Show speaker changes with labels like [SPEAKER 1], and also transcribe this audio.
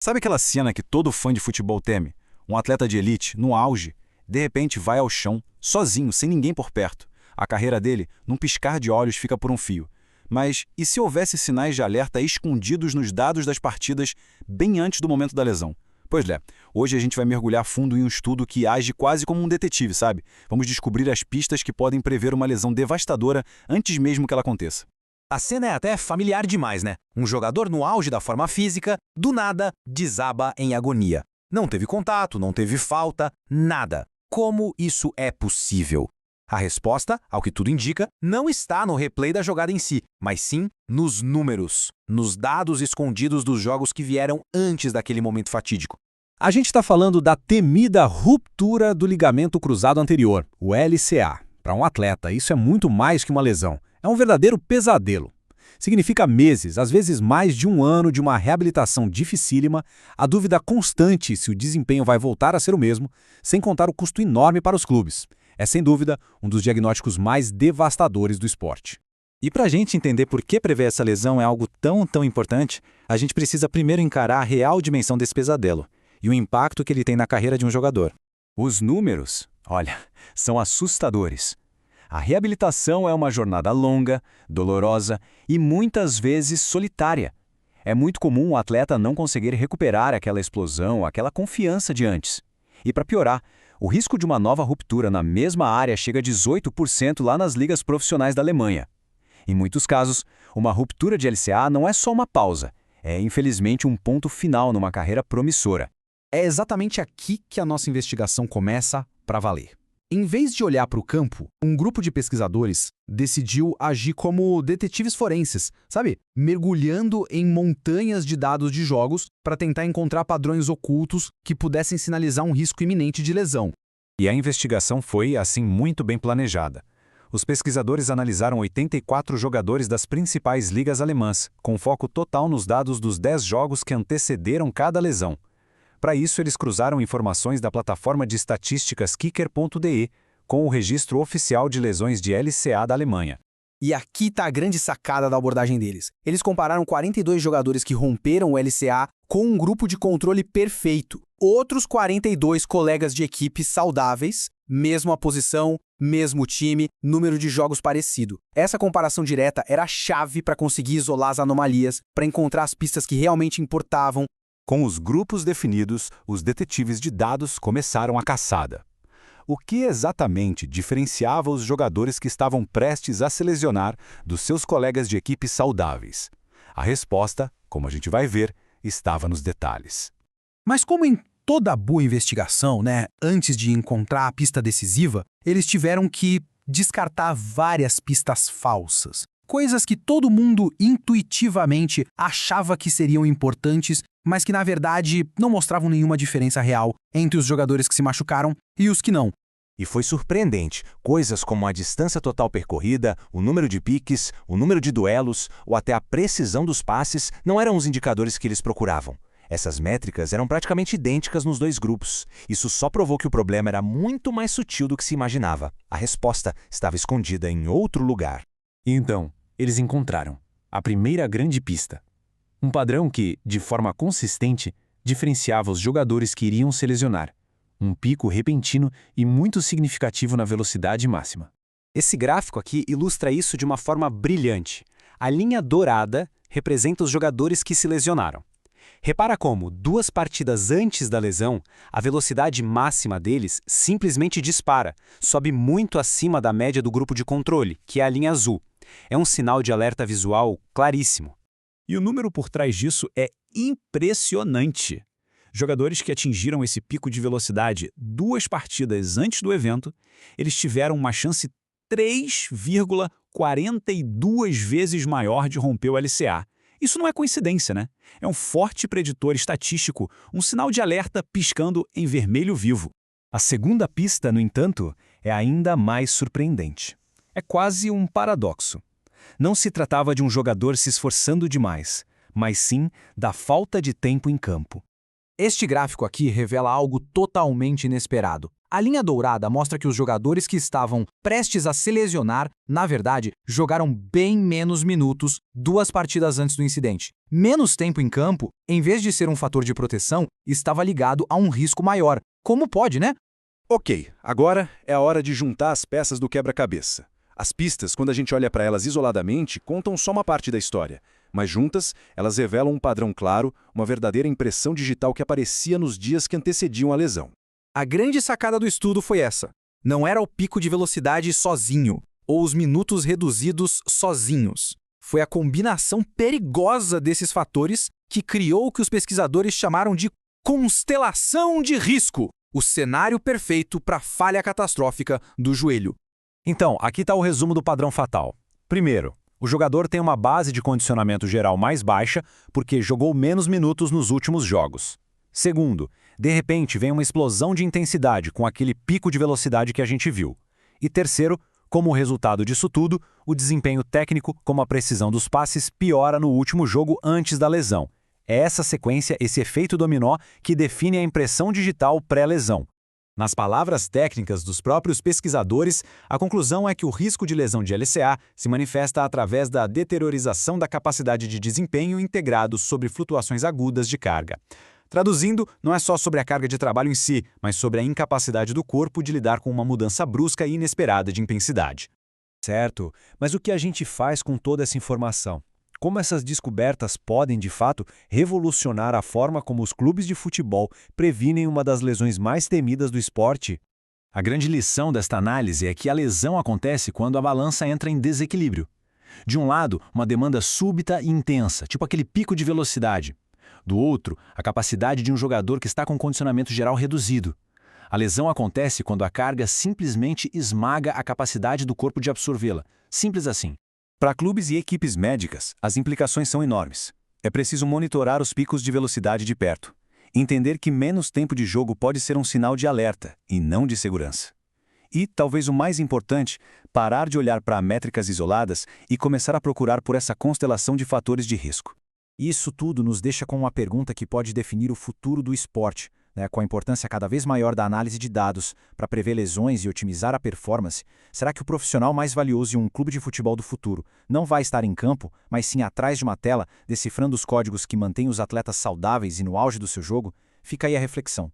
[SPEAKER 1] Sabe aquela cena que todo fã de futebol teme? Um atleta de elite, no auge, de repente vai ao chão, sozinho, sem ninguém por perto. A carreira dele, num piscar de olhos, fica por um fio. Mas e se houvesse sinais de alerta escondidos nos dados das partidas bem antes do momento da lesão? Pois é, hoje a gente vai mergulhar fundo em um estudo que age quase como um detetive, sabe? Vamos descobrir as pistas que podem prever uma lesão devastadora antes mesmo que ela aconteça.
[SPEAKER 2] A cena é até familiar demais, né? Um jogador no auge da forma física, do nada, desaba em agonia. Não teve contato, não teve falta, nada. Como isso é possível? A resposta, ao que tudo indica, não está no replay da jogada em si, mas sim nos números, nos dados escondidos dos jogos que vieram antes daquele momento fatídico.
[SPEAKER 3] A gente está falando da temida ruptura do ligamento cruzado anterior, o LCA. Para um atleta, isso é muito mais que uma lesão. É um verdadeiro pesadelo. Significa meses, às vezes mais de um ano de uma reabilitação dificílima, a dúvida constante se o desempenho vai voltar a ser o mesmo, sem contar o custo enorme para os clubes. É, sem dúvida, um dos diagnósticos mais devastadores do esporte.
[SPEAKER 4] E para a gente entender por que prever essa lesão é algo tão importante, a gente precisa primeiro encarar a real dimensão desse pesadelo e o impacto que ele tem na carreira de um jogador.
[SPEAKER 1] Os números, olha, são assustadores. A reabilitação é uma jornada longa, dolorosa e muitas vezes solitária. É muito comum o atleta não conseguir recuperar aquela explosão, aquela confiança de antes. E para piorar, o risco de uma nova ruptura na mesma área chega a 18% lá nas ligas profissionais da Alemanha. Em muitos casos, uma ruptura de LCA não é só uma pausa, é infelizmente um ponto final numa carreira promissora.
[SPEAKER 2] É exatamente aqui que a nossa investigação começa para valer. Em vez de olhar para o campo, um grupo de pesquisadores decidiu agir como detetives forenses, sabe? Mergulhando em montanhas de dados de jogos para tentar encontrar padrões ocultos que pudessem sinalizar um risco iminente de lesão.
[SPEAKER 4] E a investigação foi, assim, muito bem planejada. Os pesquisadores analisaram 84 jogadores das principais ligas alemãs, com foco total nos dados dos 10 jogos que antecederam cada lesão. Para isso, eles cruzaram informações da plataforma de estatísticas Kicker.de com o registro oficial de lesões de LCA da Alemanha.
[SPEAKER 2] E aqui está a grande sacada da abordagem deles. Eles compararam 42 jogadores que romperam o LCA com um grupo de controle perfeito. Outros 42 colegas de equipe saudáveis, mesma posição, mesmo time, número de jogos parecido. Essa comparação direta era a chave para conseguir isolar as anomalias, para encontrar as pistas que realmente importavam.
[SPEAKER 1] Com os grupos definidos, os detetives de dados começaram a caçada. O que exatamente diferenciava os jogadores que estavam prestes a se lesionar dos seus colegas de equipe saudáveis? A resposta, como a gente vai ver, estava nos detalhes.
[SPEAKER 2] Mas como em toda boa investigação, antes de encontrar a pista decisiva, eles tiveram que descartar várias pistas falsas. Coisas que todo mundo intuitivamente achava que seriam importantes, mas que na verdade não mostravam nenhuma diferença real entre os jogadores que se machucaram e os que não.
[SPEAKER 4] E foi surpreendente, coisas como a distância total percorrida, o número de piques, o número de duelos ou até a precisão dos passes não eram os indicadores que eles procuravam. Essas métricas eram praticamente idênticas nos dois grupos. Isso só provou que o problema era muito mais sutil do que se imaginava. A resposta estava escondida em outro lugar.
[SPEAKER 3] E então, eles encontraram a primeira grande pista. Um padrão que, de forma consistente, diferenciava os jogadores que iriam se lesionar. Um pico repentino e muito significativo na velocidade máxima.
[SPEAKER 5] Esse gráfico aqui ilustra isso de uma forma brilhante. A linha dourada representa os jogadores que se lesionaram. Repara como, 2 partidas antes da lesão, a velocidade máxima deles simplesmente dispara, sobe muito acima da média do grupo de controle, que é a linha azul. É um sinal de alerta visual claríssimo.
[SPEAKER 6] E o número por trás disso é impressionante. Jogadores que atingiram esse pico de velocidade 2 partidas antes do evento, eles tiveram uma chance 3,42 vezes maior de romper o LCA. Isso não é coincidência, né? É um forte preditor estatístico, um sinal de alerta piscando em vermelho vivo.
[SPEAKER 3] A segunda pista, no entanto, é ainda mais surpreendente. É quase um paradoxo. Não se tratava de um jogador se esforçando demais, mas sim da falta de tempo em campo.
[SPEAKER 2] Este gráfico aqui revela algo totalmente inesperado.
[SPEAKER 7] A linha dourada mostra que os jogadores que estavam prestes a se lesionar, na verdade, jogaram bem menos minutos 2 partidas antes do incidente. Menos tempo em campo, em vez de ser um fator de proteção, estava ligado a um risco maior. Como pode, né?
[SPEAKER 3] Ok, agora é a hora de juntar as peças do quebra-cabeça. As pistas, quando a gente olha para elas isoladamente, contam só uma parte da história. Mas juntas, elas revelam um padrão claro, uma verdadeira impressão digital que aparecia nos dias que antecediam a lesão.
[SPEAKER 7] A grande sacada do estudo foi essa. Não era o pico de velocidade sozinho, ou os minutos reduzidos sozinhos. Foi a combinação perigosa desses fatores que criou o que os pesquisadores chamaram de constelação de risco, o cenário perfeito para a falha catastrófica do joelho.
[SPEAKER 2] Então, aqui está o resumo do padrão fatal. Primeiro, o jogador tem uma base de condicionamento geral mais baixa porque jogou menos minutos nos últimos jogos. Segundo, de repente vem uma explosão de intensidade com aquele pico de velocidade que a gente viu. E terceiro, como resultado disso tudo, o desempenho técnico, como a precisão dos passes, piora no último jogo antes da lesão. É essa sequência, esse efeito dominó, que define a impressão digital pré-lesão.
[SPEAKER 5] Nas palavras técnicas dos próprios pesquisadores, a conclusão é que o risco de lesão de LCA se manifesta através da deteriorização da capacidade de desempenho integrado sobre flutuações agudas de carga. Traduzindo, não é só sobre a carga de trabalho em si, mas sobre a incapacidade do corpo de lidar com uma mudança brusca e inesperada de intensidade.
[SPEAKER 3] Certo, mas o que a gente faz com toda essa informação? Como essas descobertas podem, de fato, revolucionar a forma como os clubes de futebol previnem uma das lesões mais temidas do esporte?
[SPEAKER 1] A grande lição desta análise é que a lesão acontece quando a balança entra em desequilíbrio. De um lado, uma demanda súbita e intensa, tipo aquele pico de velocidade. Do outro, a capacidade de um jogador que está com condicionamento geral reduzido. A lesão acontece quando a carga simplesmente esmaga a capacidade do corpo de absorvê-la. Simples assim.
[SPEAKER 3] Para clubes e equipes médicas, as implicações são enormes. É preciso monitorar os picos de velocidade de perto. Entender que menos tempo de jogo pode ser um sinal de alerta, e não de segurança. E, talvez o mais importante, parar de olhar para métricas isoladas e começar a procurar por essa constelação de fatores de risco.
[SPEAKER 2] Isso tudo nos deixa com uma pergunta que pode definir o futuro do esporte, com a importância cada vez maior da análise de dados para prever lesões e otimizar a performance. Será que o profissional mais valioso em um clube de futebol do futuro não vai estar em campo, mas sim atrás de uma tela, decifrando os códigos que mantêm os atletas saudáveis e no auge do seu jogo? Fica aí a reflexão.